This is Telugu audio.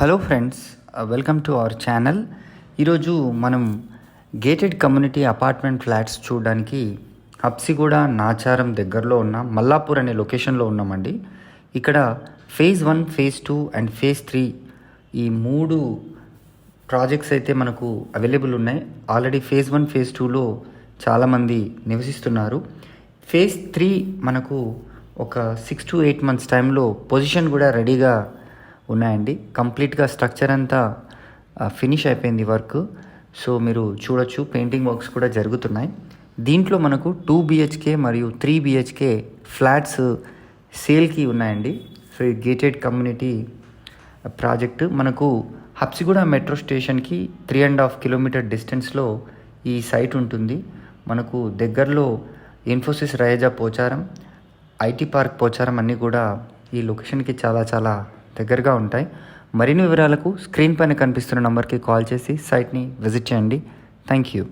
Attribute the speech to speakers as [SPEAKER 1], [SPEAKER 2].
[SPEAKER 1] Hello friends, welcome to our channel. ఈరోజు మనం గేటెడ్ కమ్యూనిటీ అపార్ట్మెంట్ ఫ్లాట్స్ చూడడానికి హబ్సిగూడ నాచారం దగ్గరలో ఉన్న మల్లాపూర్ అనే లొకేషన్లో ఉన్నామండి. ఇక్కడ ఫేజ్ 1, ఫేజ్ 2 అండ్ ఫేజ్ 3 ఈ 3 ప్రాజెక్ట్స్ అయితే మనకు అవైలబుల్ ఉన్నాయి. ఆల్రెడీ ఫేజ్ 1, ఫేజ్ 2లో చాలామంది నివసిస్తున్నారు. ఫేజ్ 3 మనకు ఒక 6 to 8 months టైంలో పొజిషన్ కూడా రెడీగా ఉన్నాయండి. కంప్లీట్గా స్ట్రక్చర్ అంతా ఫినిష్ అయిపోయింది వర్క్. సో మీరు చూడొచ్చు, పెయింటింగ్ వర్క్స్ కూడా జరుగుతున్నాయి. దీంట్లో మనకు 2 BHK మరియు 3 BHK ఫ్లాట్స్ సేల్కి ఉన్నాయండి. సో ఈ గేటెడ్ కమ్యూనిటీ ప్రాజెక్టు మనకు హబ్సిగూడ మెట్రో స్టేషన్కి 3.5 kilometer డిస్టెన్స్లో ఈ సైట్ ఉంటుంది. మనకు దగ్గరలో ఇన్ఫోసిస్ రయేజా పోచారం, ఐటీ పార్క్ పోచారం అన్నీ కూడా ఈ లొకేషన్కి చాలా దగ్గరగా ఉంటాయి. మరిన్ని వివరాలకు స్క్రీన్ పైన కనిపిస్తున్న నంబర్కి కాల్ చేసి సైట్ని విజిట్ చేయండి. Thank you.